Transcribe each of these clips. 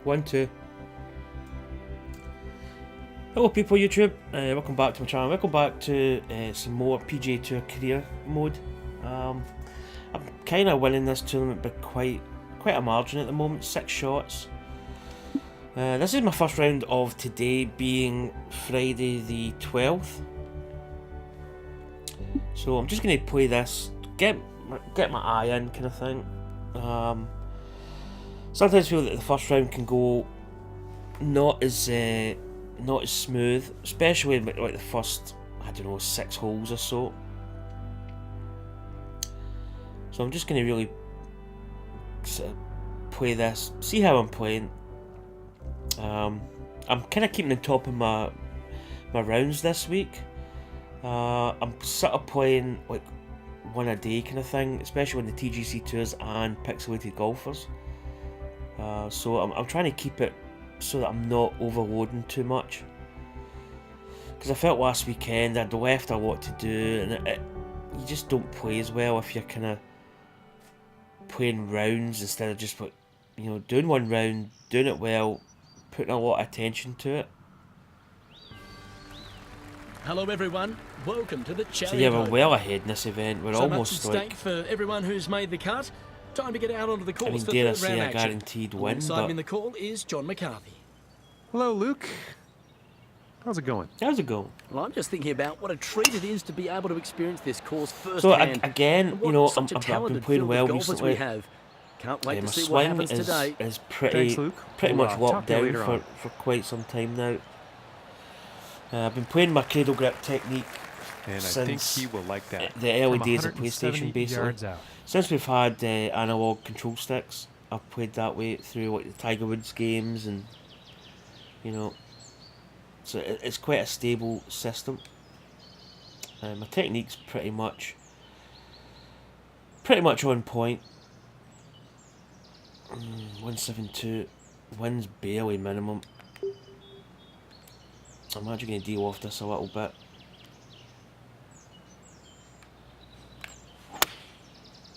1, 2. Hello people YouTube, welcome back to my channel, welcome back to some more PGA Tour Career Mode. I'm kind of winning this tournament by quite a margin at the moment, 6 shots. This is my first round of today, being Friday the 12th. So I'm just going to play this, get my eye in kind of thing. Sometimes I feel that the first round can go not as smooth, especially in like the first, I don't know, 6 holes or so. So I'm just going to really sort of play this, see how I'm playing. I'm kind of keeping on top of my rounds this week. I'm sort of playing like one a day kind of thing, especially when the TGC Tours and Pixelated Golfers. So I'm trying to keep it so that I'm not overloading too much, because I felt last weekend I'd left a lot to do, and you just don't play as well if you're kind of playing rounds instead of just, you know, doing one round, doing it well, putting a lot of attention to it. Hello everyone, welcome to the Chariot. So yeah, we're well ahead in this event. We're almost much at stake for everyone who's made the cut. Time to get out onto the course. I mean, for dare I third say round a action. guaranteed win, Alongside but in the call is John McCarthy. Hello, Luke. How's it going? how's it going? Well, I'm just thinking about what a treat it is to be able to experience this course firsthand. So again, you know, I've been playing well recently. We have. Can't wait My to see what swing happens today. is pretty Thanks, Luke. pretty We'll, much talk locked to you down later on. for quite some time now. I've been playing my cradle grip technique And I think since he will like that. the early From days of 170 PlayStation, basically. yards out. Since we've had analog control sticks, I've played that way through like the Tiger Woods games, and you know, so it's quite a stable system. My technique's pretty much on point. 172, wins barely minimum. I'm actually going to deal off this a little bit.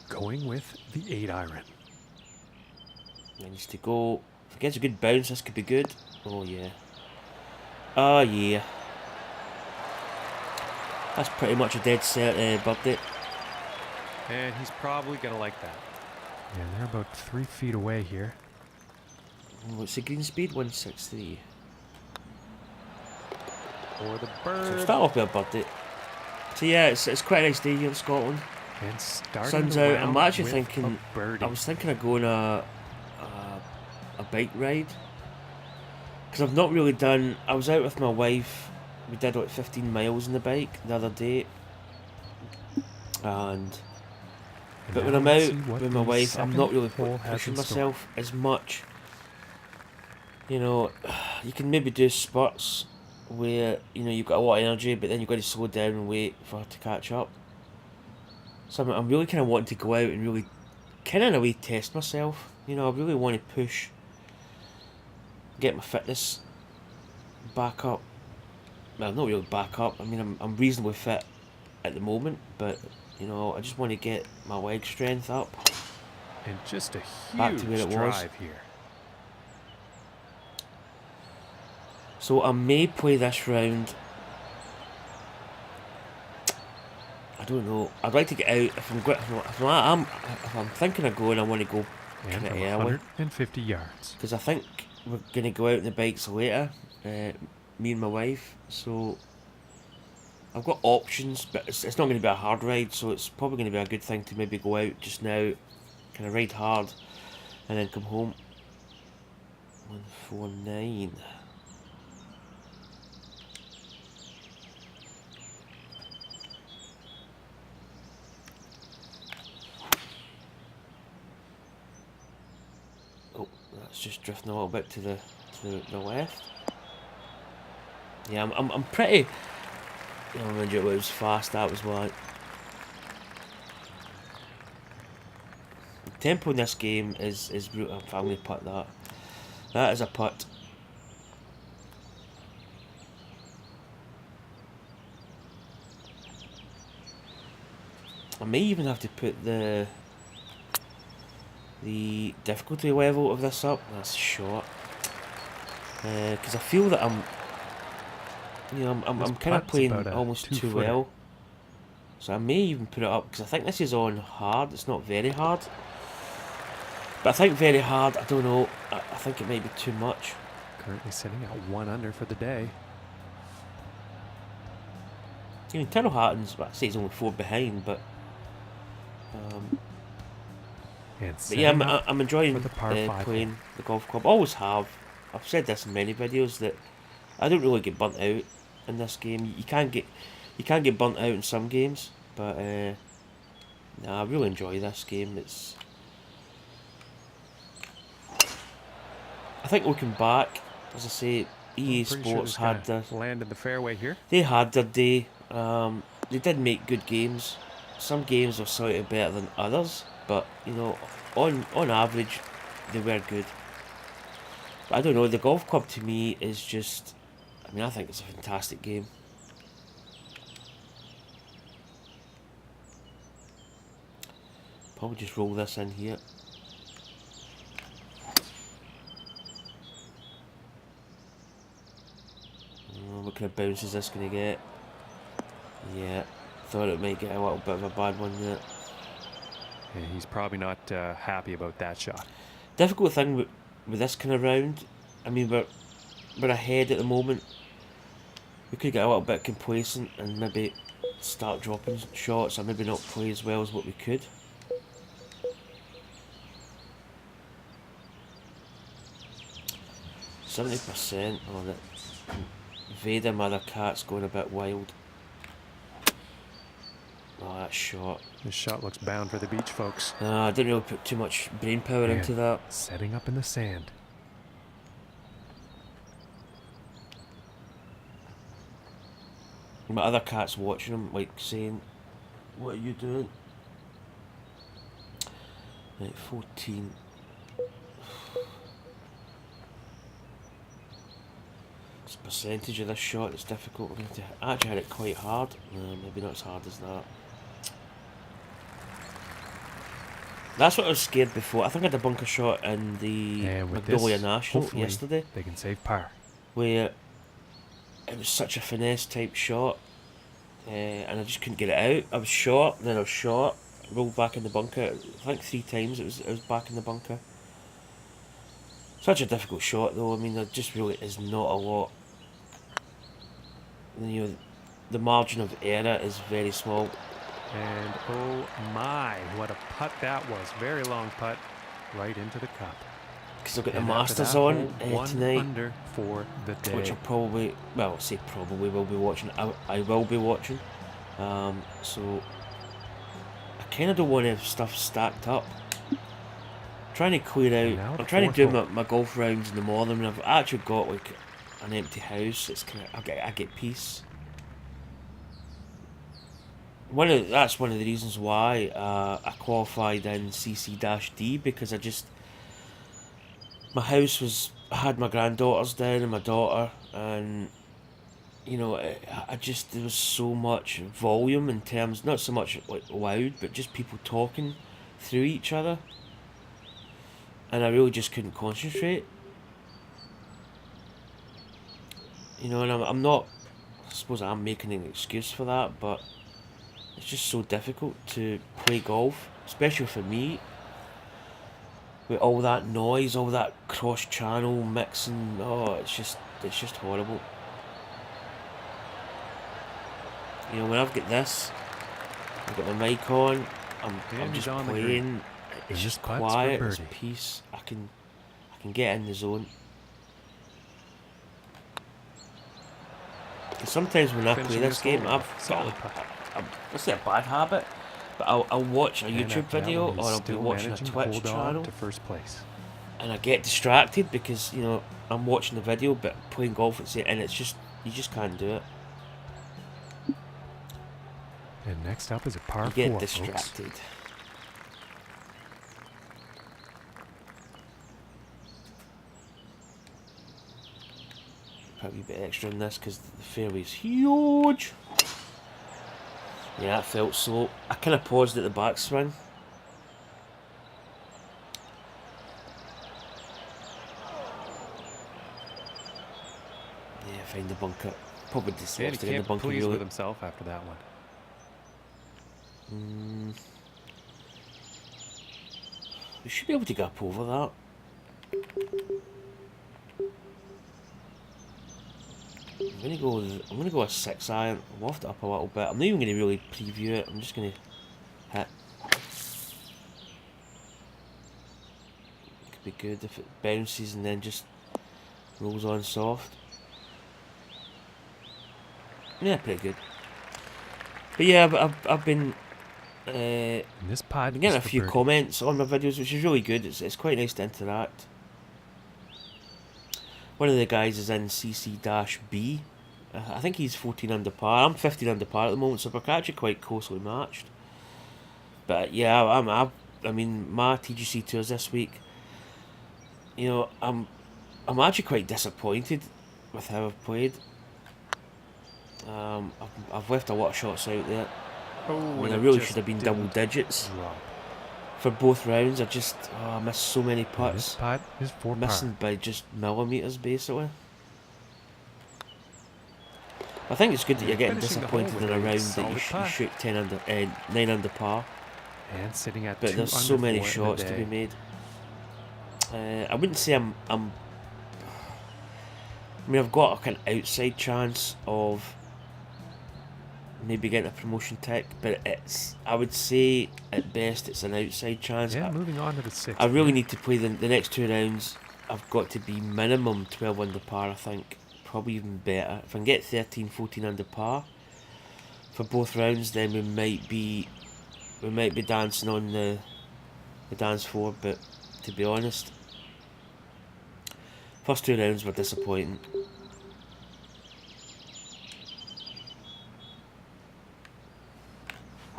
Going with the 8-iron. It needs to go. If it gets a good bounce, this could be good. Oh yeah. Oh yeah. That's pretty much a dead set birdie. And he's probably going to like that. Yeah, they're about 3 feet away here. What's the green speed? 163. For the So bird. start off with a birdie. So yeah, it's quite a nice day here in Scotland. And starting Sun's the out. I'm round actually with thinking. a birdie. I was thinking of going a bike ride, because I've not really done. I was out with my wife. We did like 15 miles on the bike the other day, but when I'm out with my wife, I'm not really pushing myself as much. You know, you can maybe do spurts where, you know, you've got a lot of energy, but then you've got to slow down and wait for her to catch up. So I'm really kind of wanting to go out and really kind of in a way test myself. You know, I really want to push, get my fitness back up. Well, not really back up. I mean, I'm reasonably fit at the moment, but you know, I just want to get my leg strength up. And just a Back to where huge it was. drive here. So I may play this round. I don't know. I'd like to get out if I'm thinking of going. I want to go And kind of from early, 150 yards. because I think we're gonna go out on the bikes later. Me and my wife. So I've got options, but it's not going to be a hard ride. So it's probably going to be a good thing to maybe go out just now, kind of ride hard, and then come home. 149. Oh, that's just drifting a little bit to the left. Yeah, I'm pretty. Oh, mind you, it was fast. That was like. The tempo in this game is brutal. I'm going to putt that. That is a putt. I may even have to put the difficulty level of this up. That's short. because I feel that I'm kind of playing almost too well. So I may even put it up, because I think this is on hard. It's not very hard. But I think very hard, I don't know. I think it might be too much. Currently sitting at 1 under for the day. I mean, Turtle Hatton's, well, I say he's only 4 behind, but yeah, I'm enjoying playing the golf club. Always have. I've said this in many videos that I don't really get burnt out in this game. You can get burnt out in some games, but nah, I really enjoy this game. I think looking back, as I say, EA Sports had their land in the fairway here. They had their day. They did make good games. Some games were slightly better than others, but you know, on average, they were good. But I don't know. The golf club to me is just. I mean, I think it's a fantastic game. Probably just roll this in here. What kind of bounce is this going to get? Yeah, thought it might get a little bit of a bad one there. Yeah, he's probably not happy about that shot. Difficult thing with this kind of round. I mean, we're ahead at the moment. We could get a little bit complacent and maybe start dropping shots, or maybe not play as well as what we could. %70%. Oh, that Vader mother cat's going a bit wild. Oh, that shot. This shot looks bound for the beach, folks. I didn't really put too much brain power into that. Setting up in the sand. My other cat's watching him, like saying, "What are you doing?" Right, 14. It's a percentage of this shot. It's difficult. I'm going to actually hit it quite hard. Maybe not as hard as that. That's what I was scared before. I think I had a bunker shot in the Magnolia National yesterday. They can save par. Where it was such a finesse type shot, and I just couldn't get it out. I was short, then I was short, rolled back in the bunker. I think 3 times it was back in the bunker. Such a difficult shot though. I mean, there just really is not a lot. You know, the margin of error is very small. And oh my, what a putt that was. Very long putt, right into the cup. Because I've got the Masters on tonight, under for the day. which I probably, well, I say probably will be watching. I will be watching. So I kind of don't want to have stuff stacked up. I'm trying to clear out. I'm trying to do my golf rounds in the morning. And I've actually got like an empty house. It's kind of I get peace. That's one of the reasons why I qualified in CC-D, because my house I had my granddaughters down and my daughter, and you know, there was so much volume in terms, not so much like loud, but just people talking through each other, and I really just couldn't concentrate. You know, and I'm not, I suppose I'm making an excuse for that, but it's just so difficult to play golf, especially for me, with all that noise, all that cross-channel mixing. Oh, it's just horrible. You know, when I've got this, I've got my mic on, I'm just playing. It's just quiet, it's peace. I can get in the zone. And sometimes when I play this game, it's not a bad habit, but I'll watch a YouTube video or I'll be watching a Twitch channel to first place. And I get distracted because, you know, I'm watching the video but playing golf and it's just, you just can't do it. And next up is a par 4, you get distracted. Folks. Probably a bit extra in this because the fairway's huge. Yeah, it felt slow. I kind of paused at the backswing. Yeah, find the bunker. Probably just And lost he it in the can't be bunker. pleased Really. with himself after that one. We should be able to get up over that. I'm gonna go a 6 iron. Loft it up a little bit. I'm not even gonna really preview it. I'm just gonna hit. Could be good if it bounces and then just rolls on soft. Yeah, pretty good. But yeah, I've been This putt been getting is a for few birdie. comments on my videos, which is really good. It's quite nice to interact. One of the guys is in CC-B. I think he's 14 under par. I'm 15 under par at the moment, so we're actually quite closely matched. But yeah, I mean, my TGC tours this week. You know, I'm actually quite disappointed with how I've played. I've left a lot of shots out there. Oh, I mean, and I it really just should have been didn't double digits drop. for both rounds. I missed so many And this putts. putt is for Missing par. by just millimeters, basically. I think it's good that you're getting Finishing the hole disappointed with in a a round that solid you putt. shoot 9 under par. And sitting at But 2 there's under so many 4 in the shots to be day. made. I wouldn't say I mean, I've got a kind of outside chance of maybe getting a promotion tick, but I would say at best it's an outside chance. And moving on to the 6th. I really need to play the next 2 rounds. I've got to be minimum 12 under par, I think. Probably even better. If I can get 13, 14 under par for both rounds, then we might be dancing on the dance floor. But to be honest, first 2 rounds were disappointing.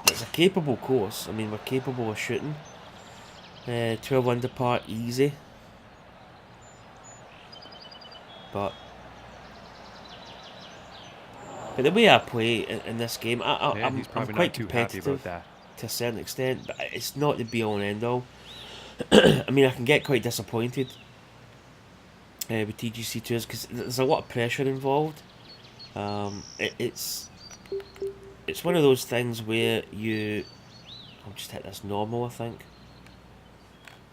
It's a capable course. I mean, we're capable of shooting 12 under par easy, but the way I play in this game, I'm probably quite not too happy about competitive that. to a certain extent, but it's not the be all and end all. I mean, I can get quite disappointed with TGC tours because there's a lot of pressure involved. It's one of those things where I'll just hit this normal, I think.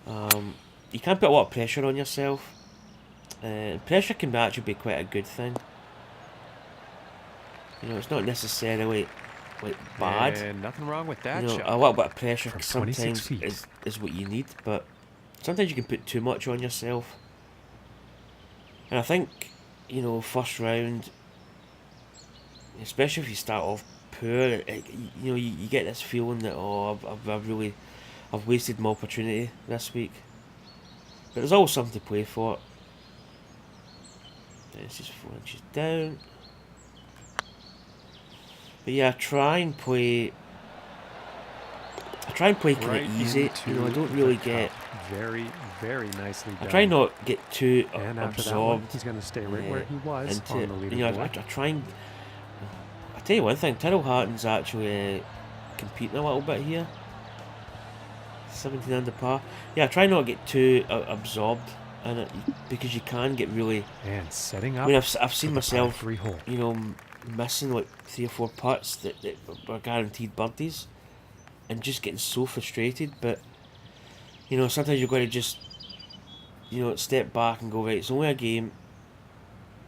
You can't put a lot of pressure on yourself. Pressure can actually be quite a good thing. You know, it's not necessarily like bad. And nothing wrong with that You know, shot. a little bit of pressure From 26 sometimes feet. is what you need, but sometimes you can put too much on yourself. And I think, you know, first round, especially if you start off poor, you know, you get this feeling that, oh, I've wasted my opportunity this week. But there's always something to play for. It's just 4 inches down. But yeah, I try and play kind of easy. You know, I don't really get. Very, very nicely done. I try not get too And after that one, absorbed he's going to stay right where he was into on it. the leaderboard. You know, I try and. I tell you one thing, Tyrrell Hatton's actually competing a little bit here. 17 under par. Yeah, I try not to get too absorbed in it because you can get really. And setting up. I mean, I've seen for the myself, par 3 hole. you know, missing like 3 or 4 putts that were guaranteed birdies, and just getting so frustrated. But you know, sometimes you've got to just, you know, step back and go, right, it's only a game.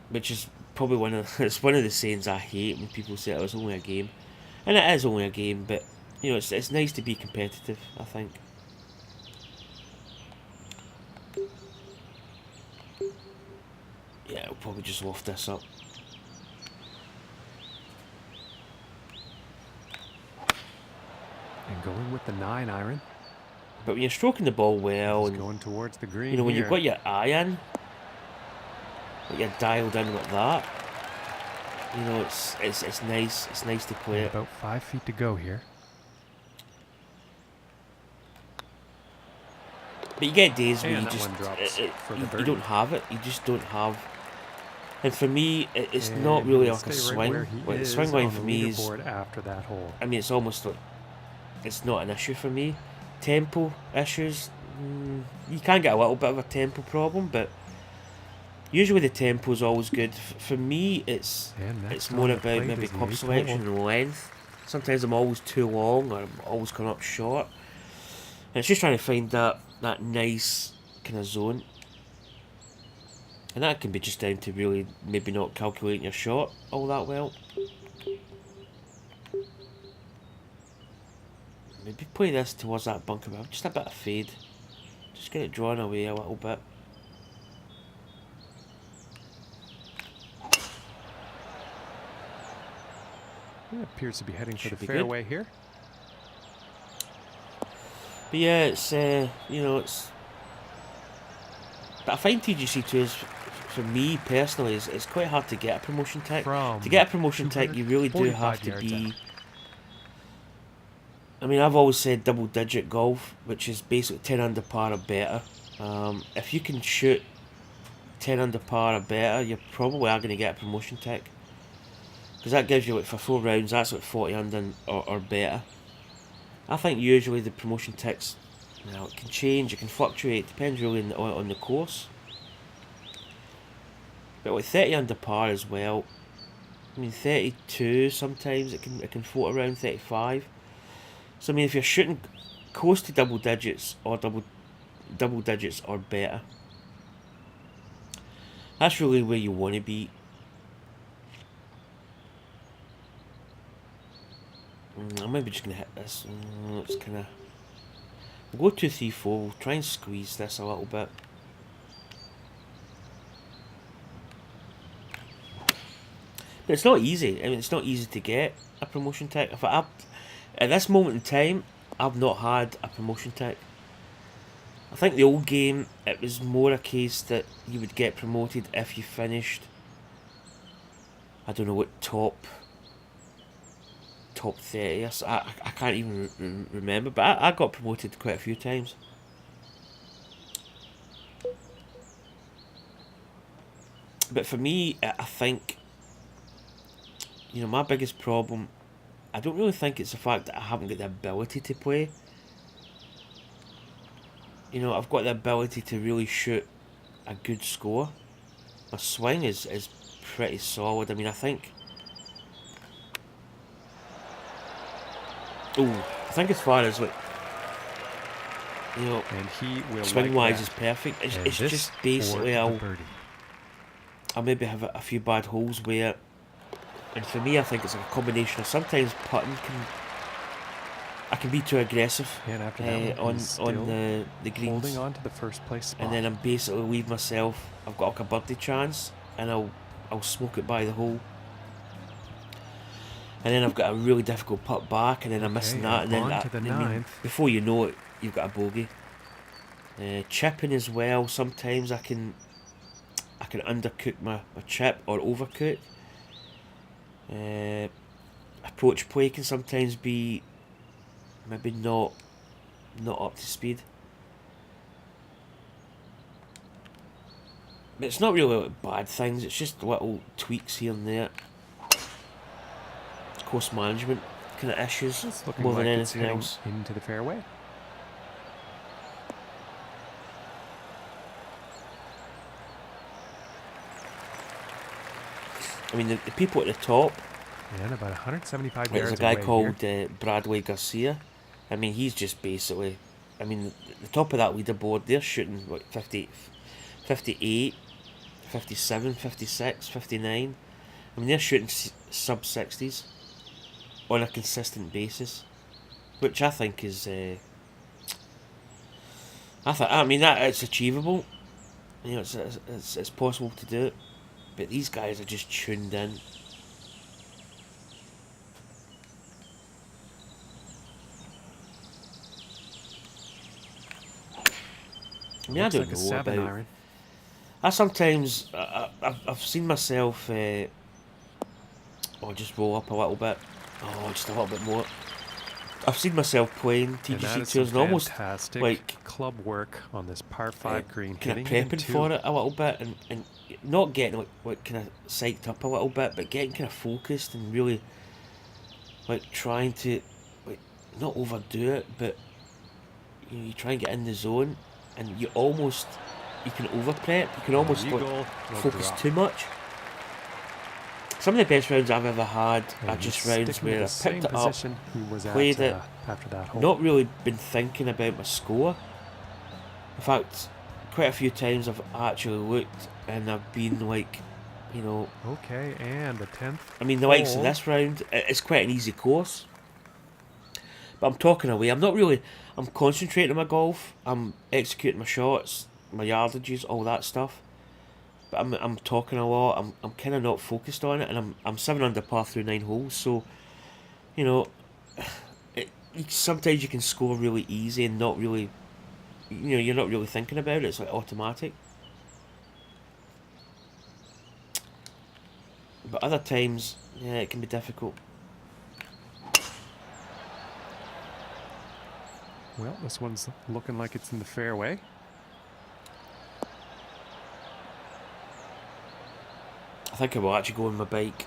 Which is probably it's one of the sayings I hate when people say, oh, it's only a game, and it is only a game. But you know, it's nice to be competitive, I think. Yeah, I'll probably just loft this up. And going with the 9 iron. But when you're stroking the ball well, He's and going towards the green. you know, when here. you've got your eye in, but you're dialed in with that, you know, it's nice. It's nice to play it. About 5 feet to go here. But you get days where And you that just one drops for the you birdie. don't have it. You just don't have. And for me, it's And not really he'll like a stay swing. right where he Like the is swing line on for the me is. leaderboard after that hole. I mean, it's almost like it's not an issue for me. Tempo issues, you can get a little bit of a tempo problem, but Usually the tempo's always good. For me, it's more about maybe club selection and length. Sometimes I'm always too long, or I'm always coming up short. And it's just trying to find that nice kind of zone. And that can be just down to really maybe not calculating your shot all that well. Maybe play this towards that bunker, but just a bit of fade. Just get it drawn away a little bit. It appears to be heading for the Should be fairway good here. But yeah, it's you know, it's. But I find TGC2 is, for me personally, it's quite hard to get a promotion tick. To get a promotion tick, you really do have to be. I mean, I've always said double-digit golf, which is basically 10 under par or better. If you can shoot 10 under par or better, you probably are going to get a promotion tick. Because that gives you, like, for 4 rounds, that's like 40 under or better. I think usually the promotion ticks, you know, it can change, it can fluctuate, depends really on the course. But with 30 under par as well, I mean 32 sometimes it can float around 35. So I mean if you're shooting close to double digits or double digits or better, that's really where you want to be. I'm maybe just gonna hit this. It's kind of. We'll go 2, 3, 4. We'll try and squeeze this a little bit. But it's not easy. I mean, it's not easy to get a promotion tick. At this moment in time, I've not had a promotion tick. I think the old game, it was more a case that you would get promoted if you finished. I don't know what top 30. I can't even remember, but I got promoted quite a few times. But for me, I think, you know, my biggest problem, I don't really think it's the fact that I haven't got the ability to play. You know, I've got the ability to really shoot a good score. My swing is pretty solid. I mean, I think. I think as far as, like, you know, and he will swing wise is perfect. It's just basically I'll maybe have a few bad holes where, and for me I think it's a combination of sometimes putting I can be too aggressive on the greens, holding on to the first place spot. And then I'm basically leave myself. I've got like a birdie chance, and I'll smoke it by the hole. And then I've got a really difficult putt back, and then I'm missing that, and then before you know it, you've got a bogey. Chipping as well. Sometimes I can undercook my chip or overcook. Approach play can sometimes be maybe not up to speed. But it's not really like bad things. It's just little tweaks here and there. Course management kind of issues more than anything else. Into the fairway. I mean, the people at the top. And about 175 yards away. There's a guy called Bradley Garcia. I mean, he's just basically. I mean, the top of that leaderboard, they're shooting like 50, 58, 57, 56, 59. I mean, they're shooting sub 60s. On a consistent basis, which I think is, I mean that it's achievable. You know, it's possible to do it, but these guys are just tuned in. I mean, I don't know about. Iron. I sometimes I've seen myself, just roll up a little bit. Just a little bit more. I've seen myself playing TGC tours and almost like club work on this par 5 green, kind of prepping for it a little bit, and not getting like kind of psyched up a little bit, but getting kind of focused and really like trying to like not overdo it, but you try and get in the zone, and you you can over prep. You can almost Eagle like, will focus drop. too much. Some of the best rounds I've ever had are And just he's rounds sticking to where the I same picked it up, position he was played at, it, after that hole. not really been thinking about my score. In fact, quite a few times I've actually looked and I've been like, you know, Okay, and the 10th. I mean, the likes of hole. this round, it's quite an easy course. But I'm talking away. I'm concentrating on my golf. I'm executing my shots, my yardages, all that stuff. But I'm talking a lot. I'm kind of not focused on it, and I'm 7 under par through 9 holes. So, you know, sometimes you can score really easy and not really, you know, you're not really thinking about it. It's like automatic. But other times, yeah, it can be difficult. Well, this one's looking like it's in the fairway. I think I will actually go on my bike.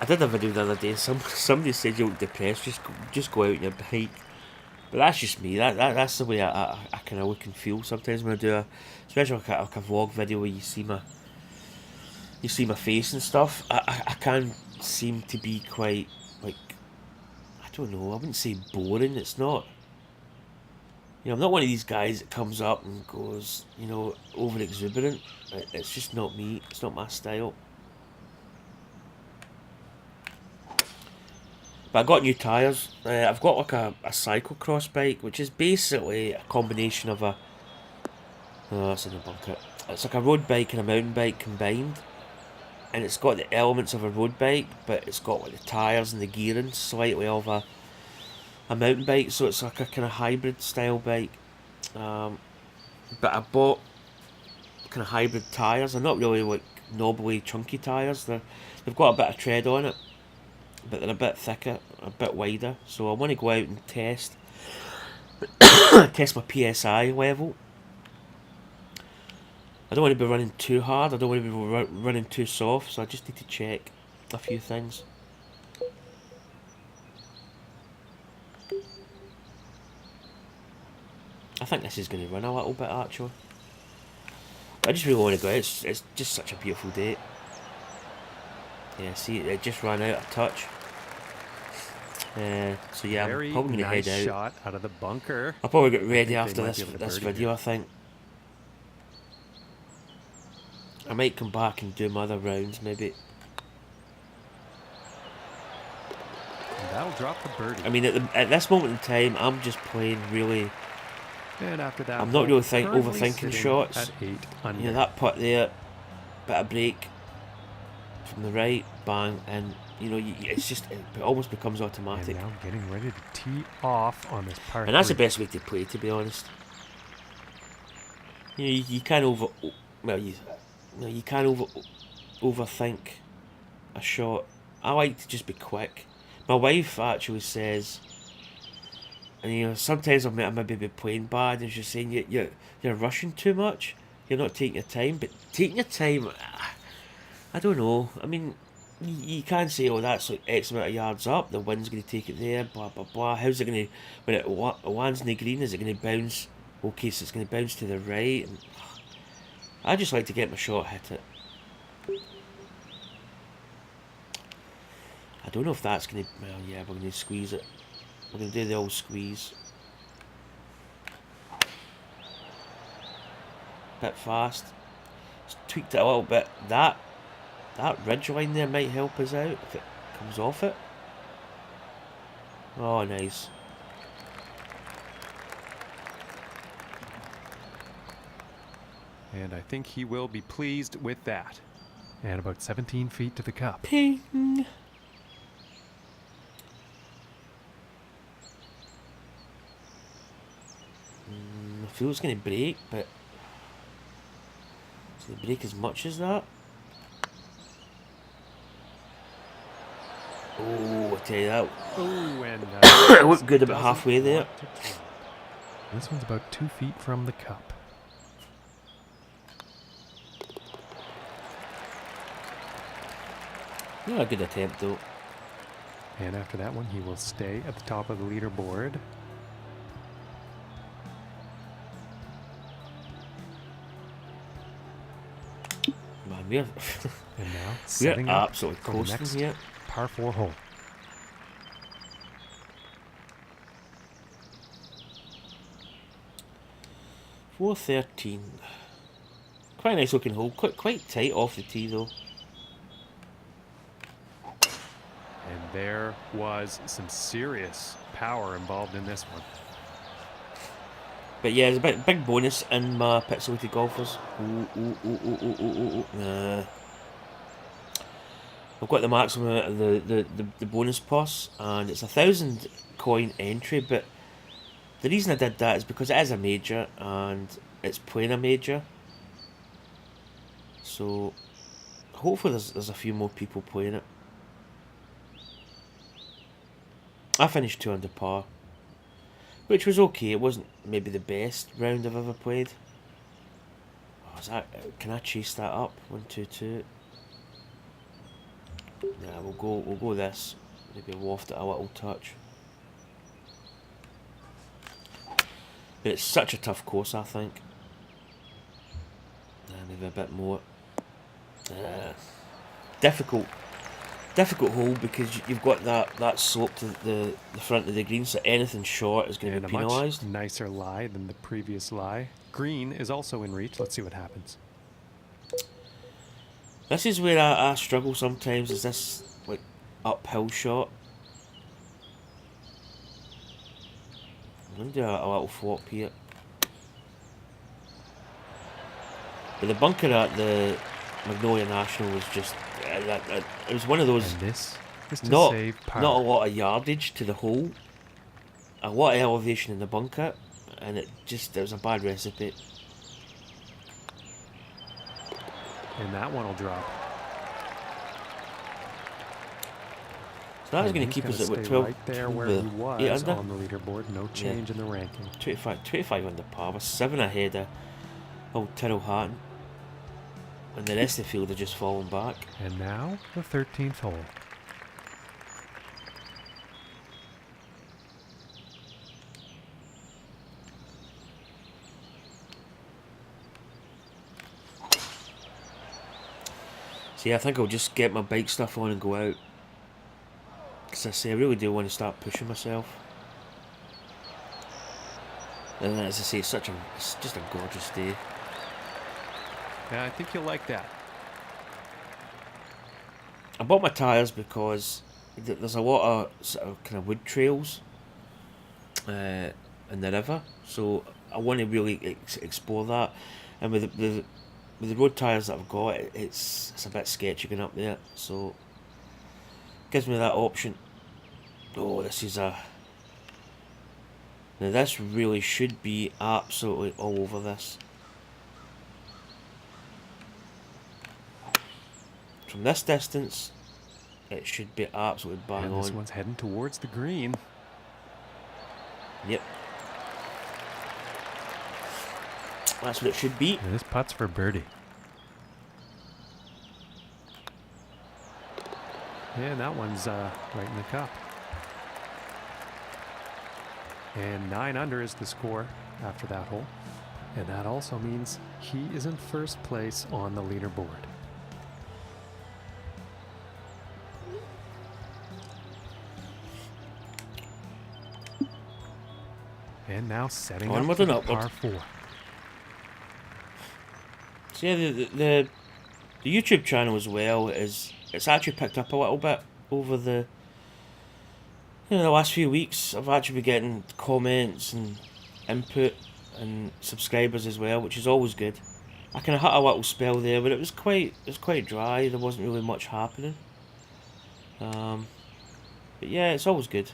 I did a video the other day. Somebody said you look depressed. Just go out on your bike. But that's just me. That's the way I kind of look and feel sometimes when I do especially like a vlog video where you see my face and stuff. I can seem to be quite like, I don't know. I wouldn't say boring. It's not. You know, I'm not one of these guys that comes up and goes, you know, over exuberant. It's just not me. It's not my style. But I got new tyres. I've got like a cyclocross bike, which is basically a combination of a... Oh, that's in the bucket. It's like a road bike and a mountain bike combined. And it's got the elements of a road bike, but it's got like the tyres and the gearing slightly of a mountain bike. So it's like a kind of hybrid style bike. But I bought kind of hybrid tyres. They're not really like knobbly, chunky tyres. They've got a bit of tread on it, but they're a bit thicker, a bit wider. So I want to go out and test my PSI level. I don't want to be running too hard. I don't want to be running too soft. So I just need to check a few things. I think this is going to run a little bit actually. I just really want to go out. It's just such a beautiful day. Yeah, see, it just ran out a touch. So yeah, Very I'm probably going to nice head out. shot out of the bunker. I'll probably get ready they after might be able to this birdie video, here. I think. I might come back and do my other rounds, maybe. And that'll drop the birdie. I mean, at this moment in time, I'm just playing really... And after that, I'm not really currently overthinking sitting shots. At 8 under. You know, that putt there, bit of break from the right, bang, and, you know, it's just, it almost becomes And automatic. now getting ready to tee off on this par And that's the 3. best way to play, to be honest. You know, you can't you can't overthink a shot. I like to just be quick. My wife actually says, and you know, sometimes I maybe be playing bad, and she's saying you're rushing too much. You're not taking your time, but taking your time, I don't know. I mean, you can't say, oh, that's like X amount of yards up. The wind's going to take it there. Blah blah blah. How's it going to when it lands in the green? Is it going to bounce? Okay, so it's going to bounce to the right. And, I just like to get my shot, hit it. I don't know if that's going to... Well, yeah, we're going to squeeze it. We're going to do the old squeeze. Bit fast. Just tweaked it a little bit. That ridge line there might help us out if it comes off it. Oh, nice. And I think he will be pleased with that. And about 17 feet to the cup. Ping! I feel it's going to break, but... Does it break as much as that? Oh, I tell you that. Oh, and It looked good about doesn't halfway there. want to drop. This one's about 2 feet from the cup. Not a good attempt though. And after that one, he will stay at the top of the leaderboard. we're And now we're setting up absolutely for the coasting next here. par 4 hole. .413. Quite a nice looking hole. Quite tight off the tee though. And there was some serious power involved in this one. But yeah, there's a big bonus in my pixelated golfers. Nah. I've got the maximum out of the bonus purse, and it's 1,000 coin entry. But the reason I did that is because it is a major, and it's playing a major. So hopefully there's a few more people playing it. I finished 2 under par, which was okay. It wasn't maybe the best round I've ever played. Oh, is that? Can I chase that up? 1-2-2. Nah, we'll go this. Maybe waft it a little touch. But it's such a tough course, I think. Maybe a bit more. Difficult hole because you've got that slope to the front of the green, so anything short is going to be penalised. A much nicer lie than the previous lie. Green is also in reach. Let's see what happens. This is where I struggle sometimes, is this like uphill shot. I'm going to do a little flop here. But the bunker at the Magnolia National was just... it was one of those... And this is to not, save par. not a lot of yardage to the hole. A lot of elevation in the bunker. And it was a bad recipe. And that one will drop. So that was going to keep us at 12. Right there where he was on the leaderboard. No change in the ranking. 25 under par. We're 7 ahead of old Tyrrell Hatton. And the rest of the field are just falling back. And now the 13th hole. See, I think I'll just get my bike stuff on and go out. Because I say, I really do want to start pushing myself. And as I say, it's just a gorgeous day. Yeah, I think you'll like that. I bought my tyres because there's a lot of sort of kind of wood trails in the river. So I want to really explore that. And with the road tyres that I've got, it's a bit sketchy going up there. So gives me that option. Oh, this is a... Now this really should be absolutely all over this. From this distance, it should be absolutely bang on. This one's heading towards the green. Yep. That's what it should be. And this putt's for birdie. Yeah, that one's right in the cup. And 9 under is the score after that hole. And that also means he is in first place on the leaderboard. And now setting up for par 4. So yeah, the YouTube channel as well it's actually picked up a little bit over the last few weeks. I've actually been getting comments and input and subscribers as well, which is always good. I kind of had a little spell there, but it was quite dry. There wasn't really much happening. But yeah, it's always good.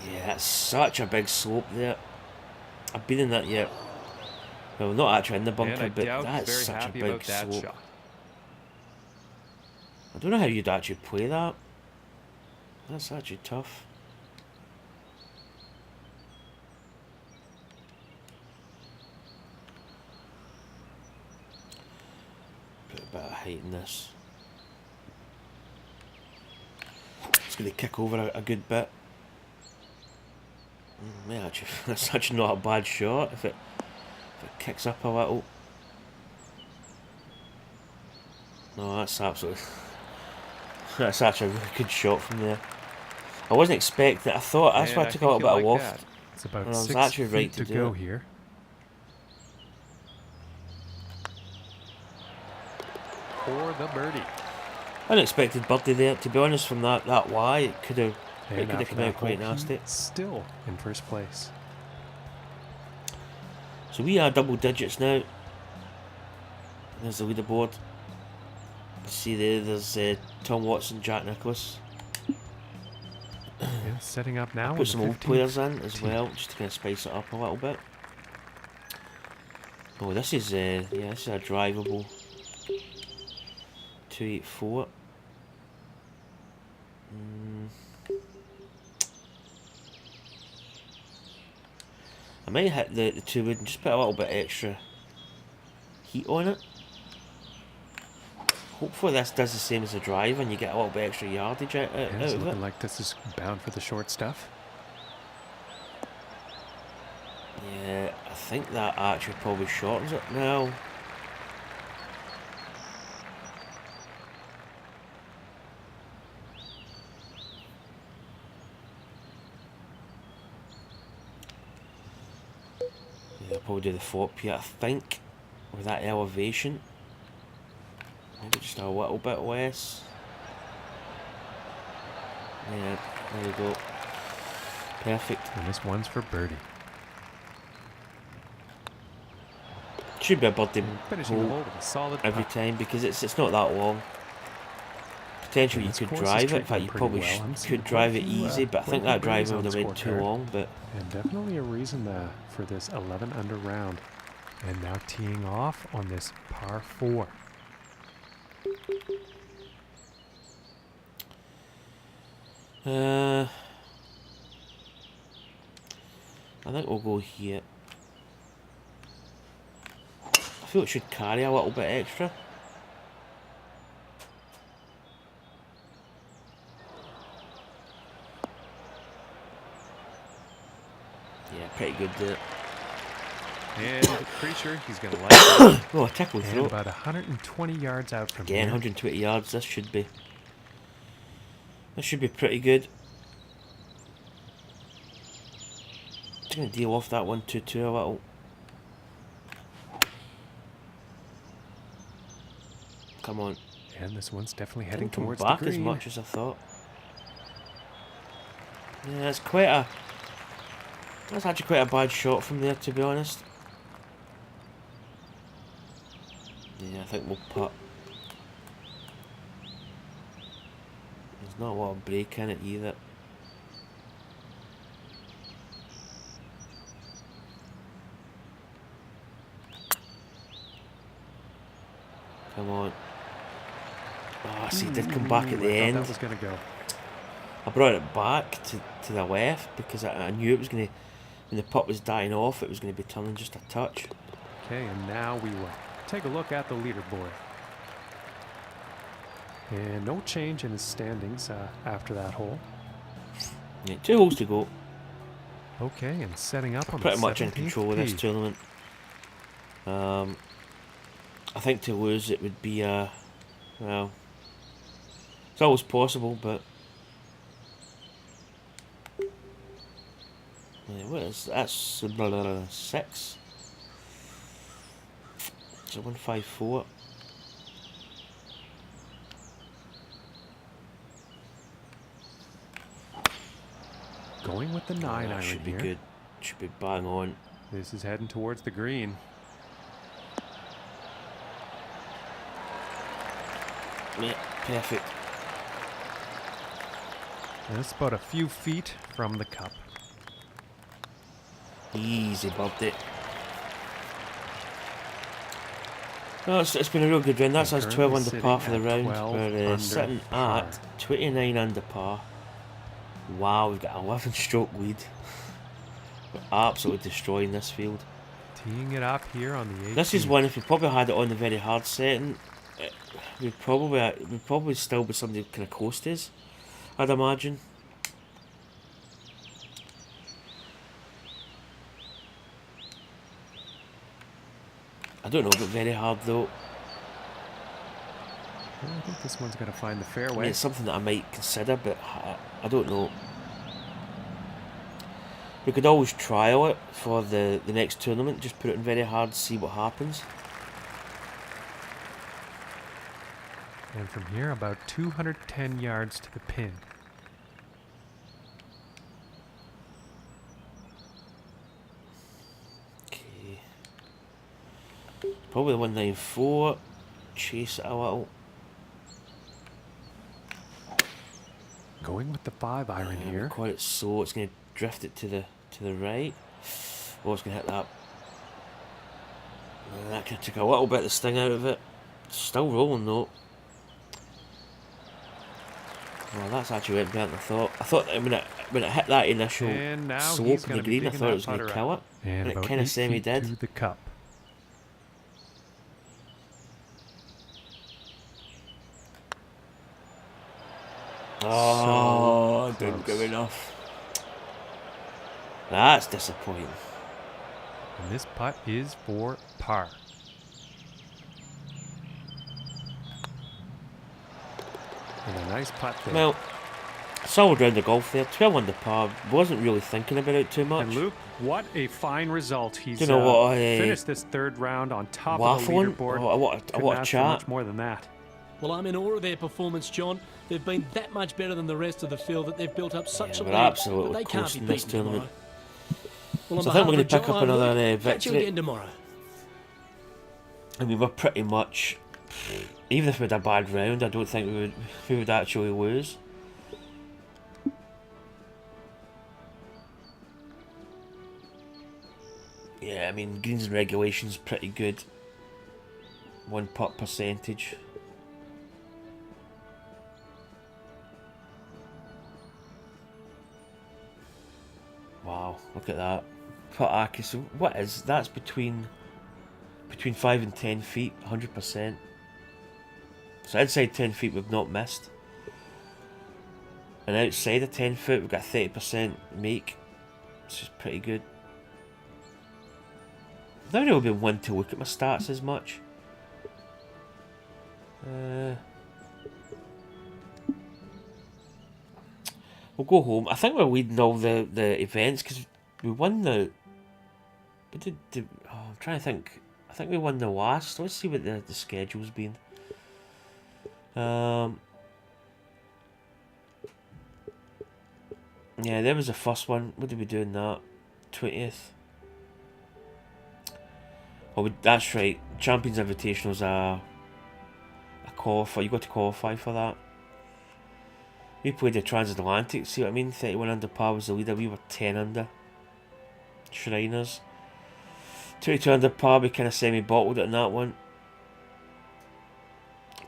Yeah, that's such a big slope there. I've been in that yet. Well, not actually in the bunker, but that's such a big slope. Shot. I don't know how you'd actually play that. That's actually tough. Put a bit of height in this. It's going to kick over a good bit. Yeah, actually, that's actually not a bad shot if it kicks up a little. No, that's absolutely... That's actually a really good shot from there. I wasn't expecting it. I thought that's why I took a little bit of waft. It's about And I was 6 actually feet right to to go do it. here. For the birdie. Unexpected birdie there. To be honest, from that Y, it could have And after come that out quite hole, nasty. he's still in first place. So we are double digits now. There's the leaderboard. See there's Tom Watson, Jack Nicklaus. Yeah, setting up now. Put some old players in as tee. well, just to kind of spice it up a little bit. Oh, this is yeah, this is a drivable 284. I might hit the 2 wood and just put a little bit extra heat on it. Hopefully this does the same as the drive and you get a little bit extra yardage out Yeah, of it's it. looking like this is bound for the short stuff. Yeah, I think that actually probably shortens it now. Yeah, I'll probably do the flop here, I think, with that elevation. Maybe just a little bit less. Yeah, there we go. Perfect. And this one's for birdie. Should be a birdie Finishing the hole hole with a solid every putt. time because it's not that long. Potentially you This could course is drive it. In treating fact, you pretty probably well. I'm seeing could drive it quite a few, easy, but I quite a think few that drive birdies would on have the went too scorecard. long. But And definitely a reason for this 11 under round. And now teeing off on this par 4. I think we'll go here. I feel it should carry a little bit extra. Yeah, pretty good there. And pretty sure he's going to like it. Oh, a tickle And throat. about 120 yards out from Again, here. 120 yards. This should be pretty good. Just gonna deal off that 1-2-2 a little. Come on. And this one's definitely heading Didn't come towards back the as green. much as I thought. Yeah, that's actually quite a bad shot from there, to be honest. Yeah, I think we'll putt. There's not a lot of break in it either. Come on. Oh, see, it did come back at the I thought end. that was going to go. I brought it back to the left because I knew it was going to, when the putt was dying off, it was going to be turning just a touch. Okay, and now we will take a look at the leaderboard. And no change in his standings after that hole. Yeah, 2 holes to go. Okay, and setting up on Pretty the much in 17th control of this tee. tournament. I think to lose it would be well, it's always possible, but yeah, what is that's 6? It's a 154. Going with the 9 That iron should be here. good. Should be bang on. This is heading towards the green. Yeah, perfect. And it's about a few feet from the cup. Easy birdie. No, it's been a real good round. That's us 12 currently under par for the sitting round. at 12 We're under sitting par. at 29 under par. Wow, we've got an 11 stroke lead. We're absolutely destroying this field. Teeing it up here on the 18th. This is one, if we probably had it on the very hard setting, we'd probably still be somebody who kind of coast us. I'd imagine. I don't know if it's very hard though. Well, I think this one's going to find the I fairway. mean, it's something that I might consider, but I don't know. We could always trial it for the next tournament. Just put it in very hard, see what happens. And from here, about 210 yards to the pin. Okay. Probably the 194. Chase it a little. Going with the 5-iron here. Quite it so it's going to drift it to the right. Oh, it's going to hit that. That kind of took a little bit of the sting out of it. Still rolling though. Well, that's actually went better than I thought. I thought that when it hit that initial slope in the green, I thought it was going to kill it, and it kind of semi-did. To the cup. Oh, didn't go enough. That's disappointing. And this putt is for par. And a nice putt there. Well, solid round of golf there. 12 under par. Wasn't really thinking about it too much. And Luke, what a fine result. He's you know what, finished this third round on top of the waffling? leaderboard. Oh, I want a chat. Much more than that. Well, I'm in awe of their performance, John. They've been that much better than the rest of the field that they've built up such a we're lead absolutely that they can't be coasting this beaten tournament. tomorrow. Well, So on I think we're behalf going of to pick John, up another Luke, catch you victory. again tomorrow. I mean, we're pretty much, even if we had a bad round, I don't think we would actually lose. Yeah, I mean, greens and regulations pretty good. 1 putt percentage. Wow, look at that. Putt accuracy. What is that's between 5 and 10 feet, 100%. So inside 10 feet we've not missed. And outside of 10 foot we've got 30% make. Which is pretty good. I've never really been one to look at my stats as much. We'll go home. I think we're leading all the events because we won the... I'm trying to think. I think we won the last. Let's see what the schedule's been. Yeah, there was the first one. What did we do in that? 20th. Oh, that's right. Champions Invitational's a qualify. You got to qualify for that. We played the Transatlantic. See what I mean? 31 under par was the leader. We were 10 under. Shriners. 22 under par. We kind of semi-bottled it in that one.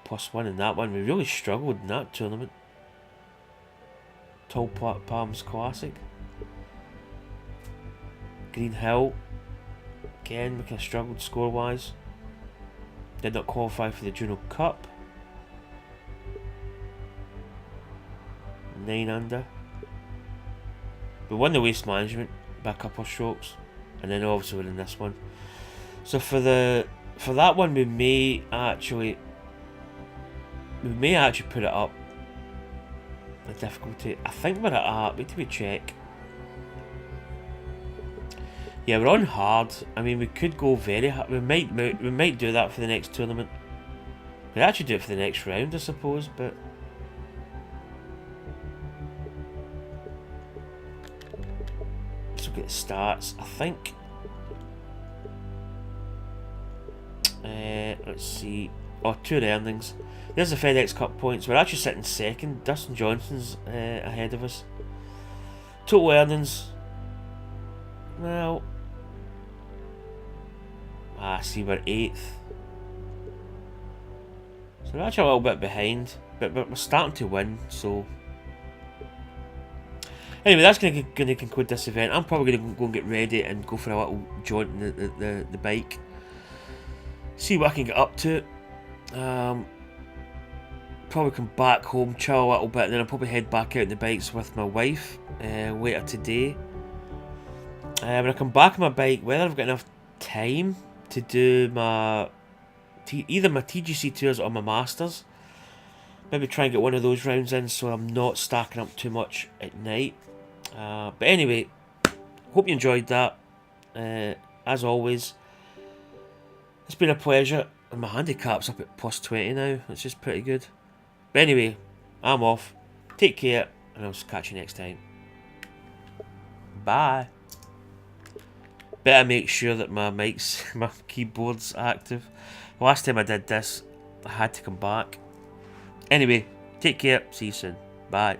+1 in that one. We really struggled in that tournament. Tall Palms Classic. Green Hill. Again, we kind of struggled score-wise. Did not qualify for the Juno Cup. 9 under. We won the Waste Management by a couple of strokes. And then obviously we're in this one. So for that one we may actually put it up. The difficulty. I think we're at wait till we check. Yeah, we're on hard. I mean, we could go very hard. We might do that for the next tournament. We'd actually do it for the next round, I suppose, but let's look at the stats. I think let's see. Oh, 2 earnings. There's the FedEx Cup points. We're actually sitting second. Dustin Johnson's ahead of us. Total earnings. Well, see, we're 8th. So we're actually a little bit behind, but we're starting to win. So anyway, that's going to conclude this event. I'm probably going to go and get ready and go for a little jaunt in the bike. See what I can get up to. probably come back home, chill a little bit, and then I'll probably head back out on the bikes with my wife later today. When I come back on my bike, whether I've got enough time to do my either my TGC tours or my Masters, maybe try and get one of those rounds in so I'm not stacking up too much at night. But anyway, hope you enjoyed that. As always, it's been a pleasure, and my handicap's up at plus 20 now, which is pretty good. But anyway, I'm off. Take care, and I'll catch you next time. Bye. Better make sure that my my keyboard's active. The last time I did this, I had to come back. Anyway, take care. See you soon. Bye.